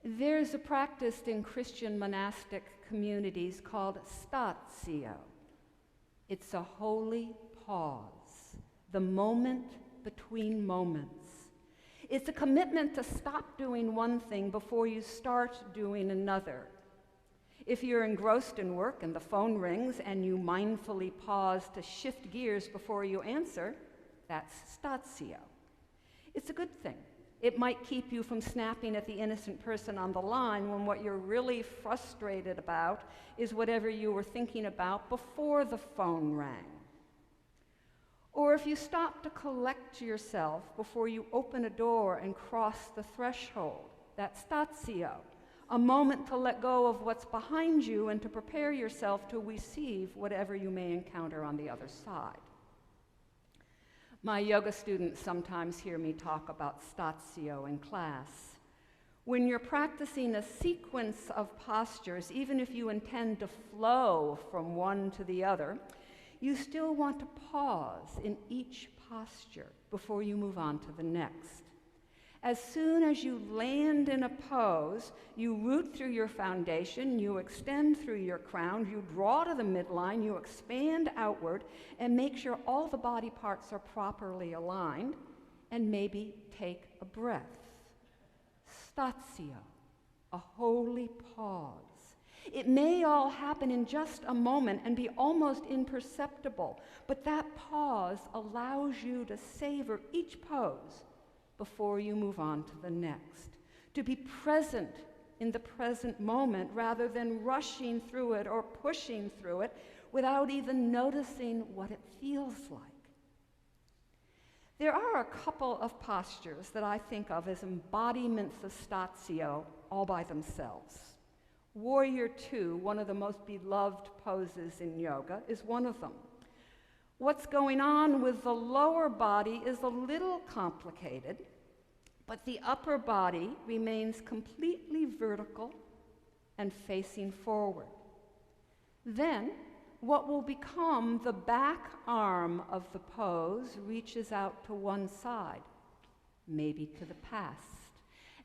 There's a practice in Christian monastic communities called Statio. It's a holy pause, the moment between moments. It's a commitment to stop doing one thing before you start doing another. If you're engrossed in work and the phone rings and you mindfully pause to shift gears before you answer, that's Statio. It's a good thing. It might keep you from snapping at the innocent person on the line when what you're really frustrated about is whatever you were thinking about before the phone rang. Or if you stop to collect yourself before you open a door and cross the threshold, that's Statio, a moment to let go of what's behind you and to prepare yourself to receive whatever you may encounter on the other side. My yoga students sometimes hear me talk about Statio in class. When you're practicing a sequence of postures, even if you intend to flow from one to the other, you still want to pause in each posture before you move on to the next. As soon as you land in a pose, you root through your foundation, you extend through your crown, you draw to the midline, you expand outward, and make sure all the body parts are properly aligned, and maybe take a breath. Statio, a holy pause. It may all happen in just a moment and be almost imperceptible, but that pause allows you to savor each pose before you move on to the next, to be present in the present moment rather than rushing through it or pushing through it without even noticing what it feels like. There are a couple of postures that I think of as embodiments of Statio all by themselves. Warrior Two, one of the most beloved poses in yoga, is one of them. What's going on with the lower body is a little complicated, but the upper body remains completely vertical and facing forward. Then, what will become the back arm of the pose reaches out to one side, maybe to the past.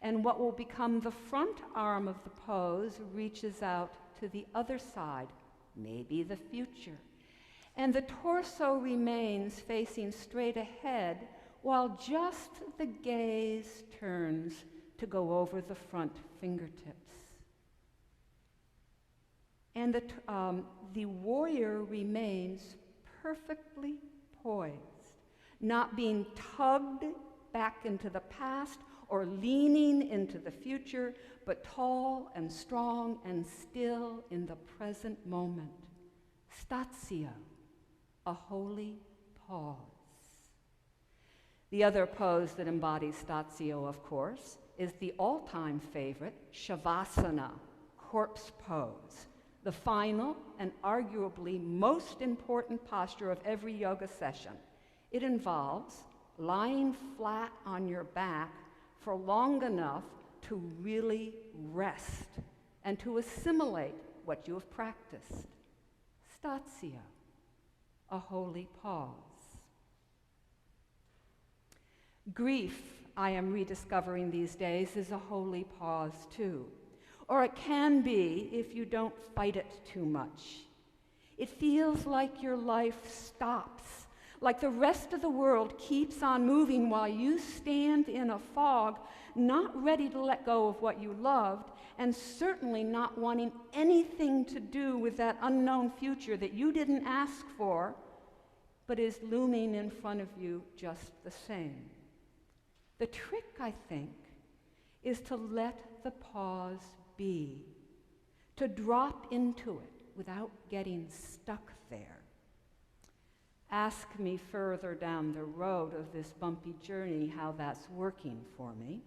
And what will become the front arm of the pose reaches out to the other side, maybe the future. And the torso remains facing straight ahead while just the gaze turns to go over the front fingertips. And the warrior remains perfectly poised, not being tugged back into the past or leaning into the future, but tall and strong and still in the present moment. Statio, a holy pause. The other pose that embodies Statio, of course, is the all-time favorite, Shavasana, corpse pose, the final and arguably most important posture of every yoga session. It involves lying flat on your back for long enough to really rest and to assimilate what you have practiced. Statio, a holy pause. Grief, I am rediscovering these days, is a holy pause too. Or it can be if you don't fight it too much. It feels like your life stops, like the rest of the world keeps on moving while you stand in a fog, not ready to let go of what you loved, and certainly not wanting anything to do with that unknown future that you didn't ask for, but is looming in front of you just the same. The trick, I think, is to let the pause be, to drop into it without getting stuck there. Ask me further down the road of this bumpy journey how that's working for me.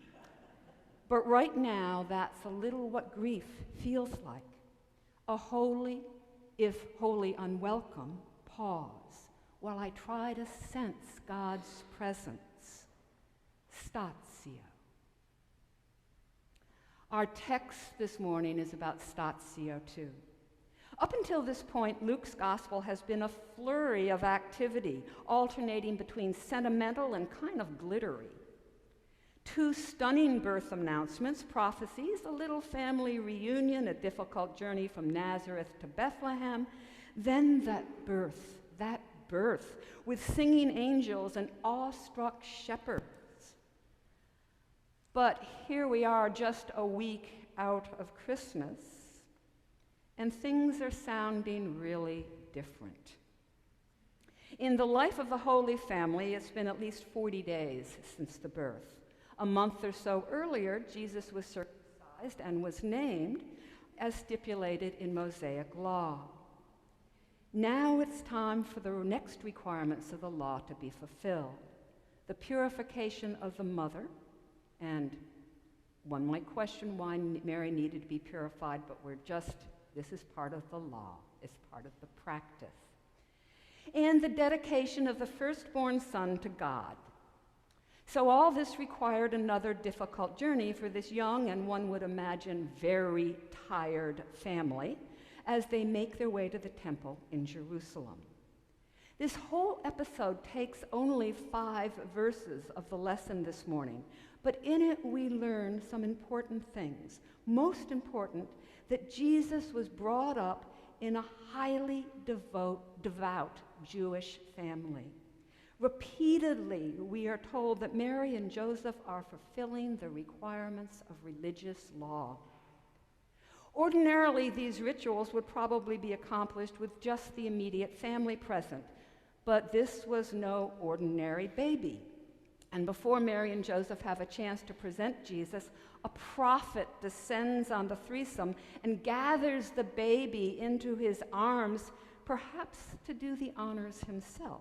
But right now, that's a little what grief feels like. A holy, if wholly unwelcome, pause while I try to sense God's presence. Statio. Our text this morning is about Statio too. Up until this point, Luke's gospel has been a flurry of activity, alternating between sentimental and kind of glittery. Two stunning birth announcements, prophecies, a little family reunion, a difficult journey from Nazareth to Bethlehem, then that birth, with singing angels and awestruck shepherds. But here we are just a week out of Christmas, and things are sounding really different. In the life of the Holy Family, it's been at least 40 days since the birth. A month or so earlier, Jesus was circumcised and was named as stipulated in Mosaic law. Now it's time for the next requirements of the law to be fulfilled. The purification of the mother, and one might question why Mary needed to be purified, but this is part of the law, it's part of the practice. And the dedication of the firstborn son to God. So all this required another difficult journey for this young and, one would imagine, very tired family as they make their way to the temple in Jerusalem. This whole episode takes only 5 verses of the lesson this morning, but in it we learn some important things. Most important, that Jesus was brought up in a highly devout Jewish family. Repeatedly, we are told that Mary and Joseph are fulfilling the requirements of religious law. Ordinarily, these rituals would probably be accomplished with just the immediate family present, but this was no ordinary baby. And before Mary and Joseph have a chance to present Jesus, a prophet descends on the threesome and gathers the baby into his arms, perhaps to do the honors himself.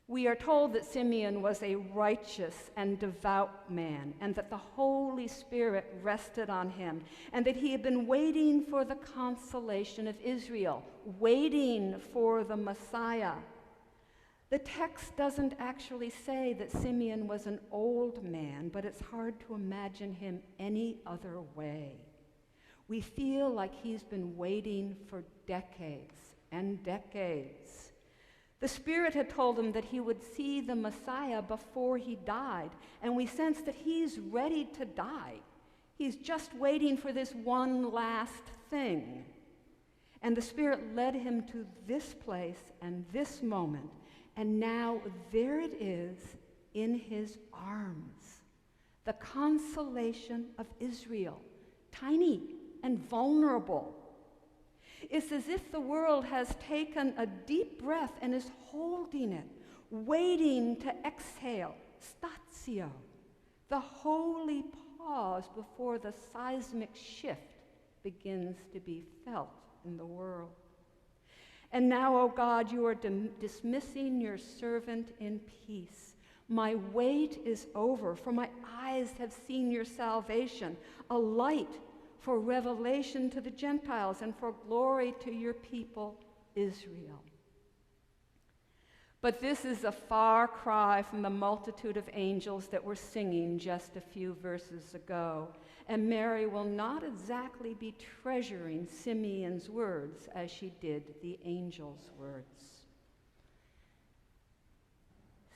We are told that Simeon was a righteous and devout man, and that the Holy Spirit rested on him, and that he had been waiting for the consolation of Israel, waiting for the Messiah. The text doesn't actually say that Simeon was an old man, but it's hard to imagine him any other way. We feel like he's been waiting for decades and decades. The Spirit had told him that he would see the Messiah before he died, and we sense that he's ready to die. He's just waiting for this one last thing. And the Spirit led him to this place and this moment, and now there it is in his arms. The consolation of Israel, tiny and vulnerable. It's as if the world has taken a deep breath and is holding it, waiting to exhale. Statio, the holy pause before the seismic shift begins to be felt in the world. And now, O God, you are dismissing your servant in peace. My wait is over, for my eyes have seen your salvation, a light for revelation to the Gentiles and for glory to your people, Israel. But this is a far cry from the multitude of angels that were singing just a few verses ago, and Mary will not exactly be treasuring Simeon's words as she did the angel's words.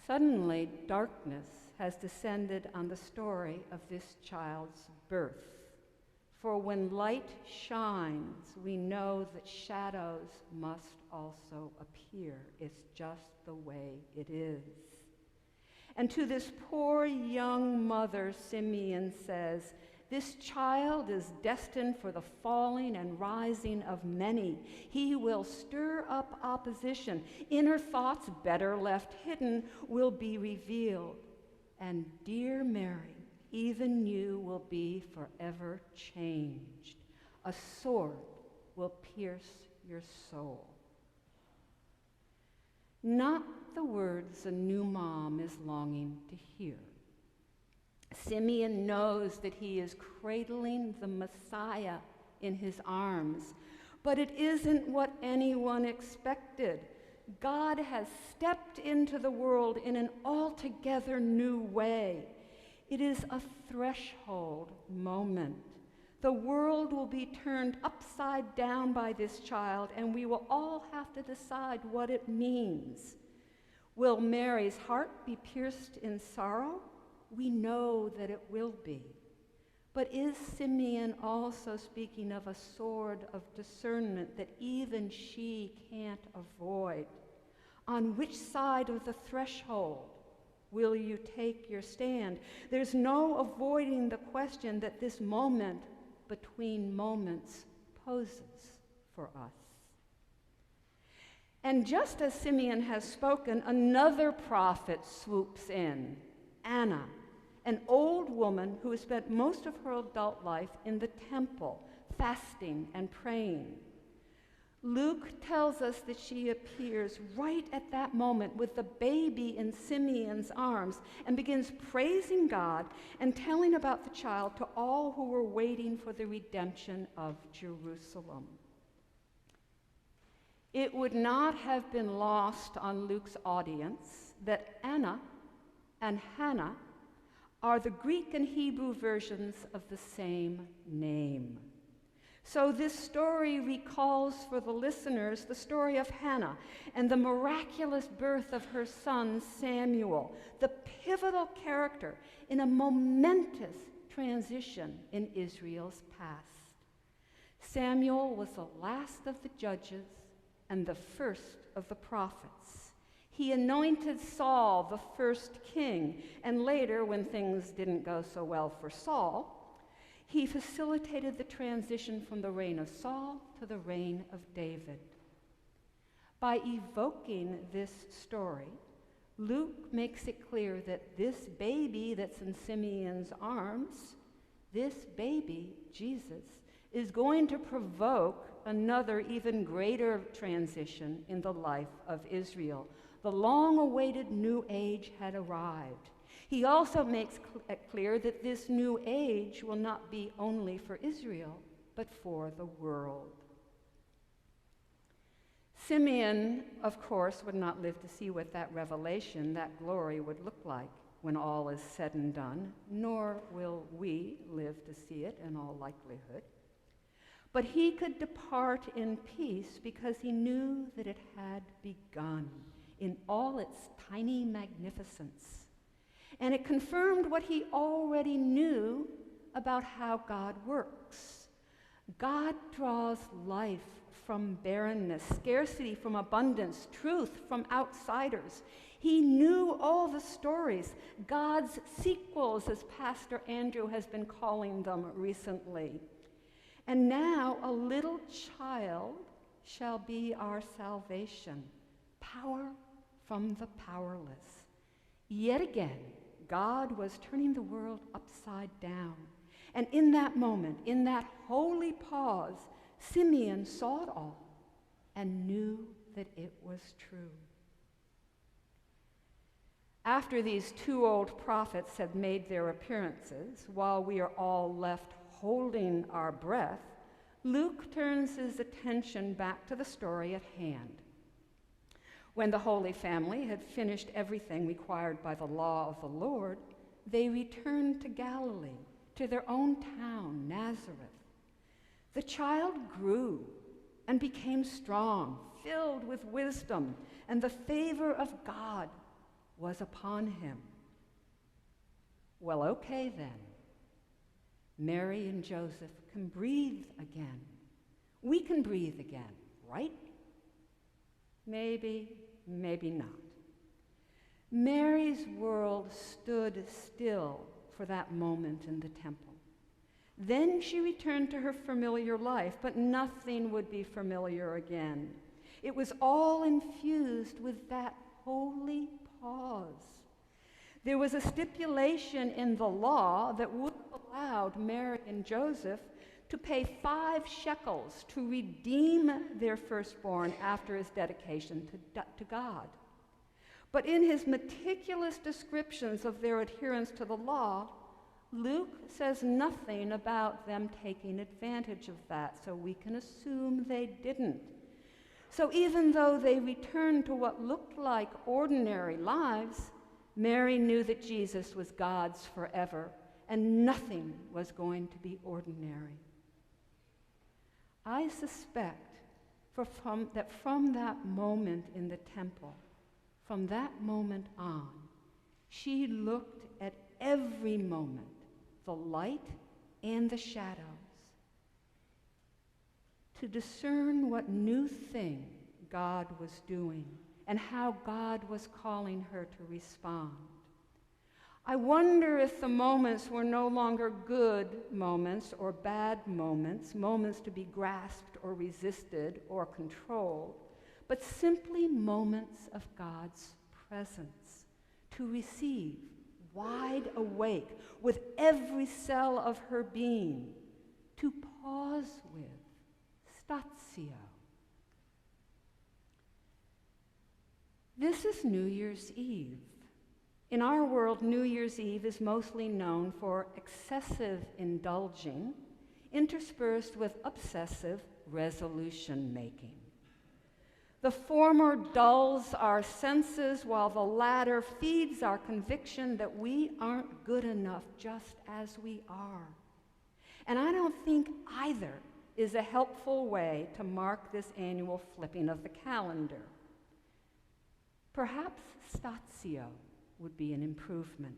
Suddenly, darkness has descended on the story of this child's birth. For when light shines, we know that shadows must also appear. It's just the way it is. And to this poor young mother, Simeon says, this child is destined for the falling and rising of many. He will stir up opposition. Inner thoughts, better left hidden, will be revealed. And dear Mary, even you will be forever changed. A sword will pierce your soul. Not the words a new mom is longing to hear. Simeon knows that he is cradling the Messiah in his arms, but it isn't what anyone expected. God has stepped into the world in an altogether new way. It is a threshold moment. The world will be turned upside down by this child, and we will all have to decide what it means. Will Mary's heart be pierced in sorrow, We know that it will be. But is Simeon also speaking of a sword of discernment that even she can't avoid? On which side of the threshold will you take your stand? There's no avoiding the question that this moment between moments poses for us. And just as Simeon has spoken, another prophet swoops in, Anna, an old woman who has spent most of her adult life in the temple, fasting and praying. Luke tells us that she appears right at that moment with the baby in Simeon's arms and begins praising God and telling about the child to all who were waiting for the redemption of Jerusalem. It would not have been lost on Luke's audience that Anna and Hannah are the Greek and Hebrew versions of the same name. So this story recalls for the listeners the story of Hannah and the miraculous birth of her son Samuel, the pivotal character in a momentous transition in Israel's past. Samuel was the last of the judges and the first of the prophets. He anointed Saul the first king, and later, when things didn't go so well for Saul, he facilitated the transition from the reign of Saul to the reign of David. By evoking this story, Luke makes it clear that this baby that's in Simeon's arms, this baby, Jesus, is going to provoke another even greater transition in the life of Israel. The long-awaited new age had arrived. He also makes it clear that this new age will not be only for Israel, but for the world. Simeon, of course, would not live to see what that revelation, that glory, would look like when all is said and done, nor will we live to see it in all likelihood. But he could depart in peace because he knew that it had begun in all its tiny magnificence. And it confirmed what he already knew about how God works. God draws life from barrenness, scarcity from abundance, truth from outsiders. He knew all the stories, God's sequels, as Pastor Andrew has been calling them recently. And now a little child shall be our salvation, power from the powerless. Yet again, God was turning the world upside down. And in that moment, in that holy pause, Simeon saw it all and knew that it was true. After these two old prophets had made their appearances, while we are all left holding our breath, Luke turns his attention back to the story at hand. When the Holy Family had finished everything required by the law of the Lord, they returned to Galilee, to their own town, Nazareth. The child grew and became strong, filled with wisdom, and the favor of God was upon him. Well, okay then. Mary and Joseph can breathe again. We can breathe again, right? Maybe, maybe not. Mary's world stood still for that moment in the temple. Then she returned to her familiar life, but nothing would be familiar again. It was all infused with that holy pause. There was a stipulation in the law that would have allowed Mary and Joseph to pay 5 shekels to redeem their firstborn after his dedication to God. But in his meticulous descriptions of their adherence to the law, Luke says nothing about them taking advantage of that, so we can assume they didn't. So even though they returned to what looked like ordinary lives, Mary knew that Jesus was God's forever, and nothing was going to be ordinary. I suspect that from that moment in the temple, from that moment on, she looked at every moment, the light and the shadows, to discern what new thing God was doing and how God was calling her to respond. I wonder if the moments were no longer good moments or bad moments, moments to be grasped or resisted or controlled, but simply moments of God's presence, to receive, wide awake, with every cell of her being, to pause with, Statio. This is New Year's Eve. In our world, New Year's Eve is mostly known for excessive indulging, interspersed with obsessive resolution-making. The former dulls our senses, while the latter feeds our conviction that we aren't good enough just as we are. And I don't think either is a helpful way to mark this annual flipping of the calendar. Perhaps Statio would be an improvement.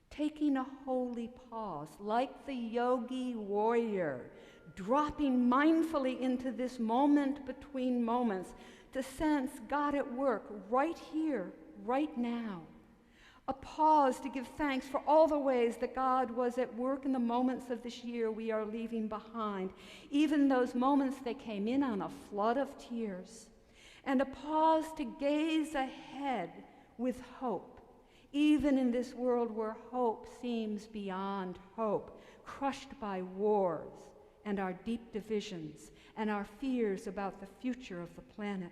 Taking a holy pause, like the yogi warrior, dropping mindfully into this moment between moments to sense God at work right here, right now. A pause to give thanks for all the ways that God was at work in the moments of this year we are leaving behind, even those moments that came in on a flood of tears. And a pause to gaze ahead with hope, even in this world where hope seems beyond hope, crushed by wars and our deep divisions and our fears about the future of the planet.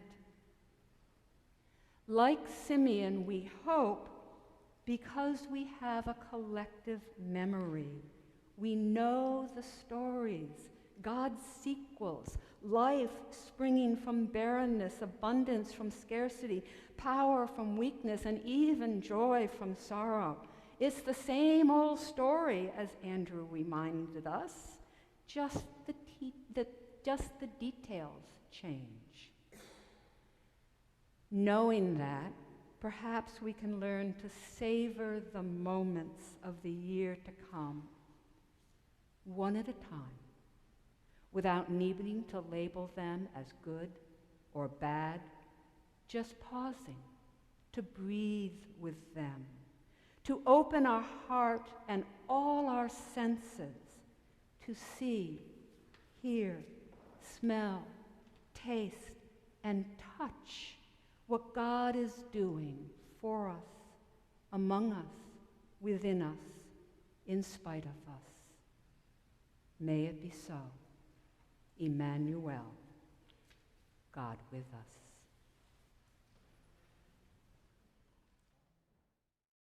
Like Simeon, we hope because we have a collective memory. We know the stories, God's sequels, life springing from barrenness, abundance from scarcity, power from weakness, and even joy from sorrow. It's the same old story, as Andrew reminded us, just the details change. Knowing that, perhaps we can learn to savor the moments of the year to come, one at a time, without needing to label them as good or bad, just pausing to breathe with them, to open our heart and all our senses to see, hear, smell, taste, and touch what God is doing for us, among us, within us, in spite of us. May it be so. Emmanuel, God with us.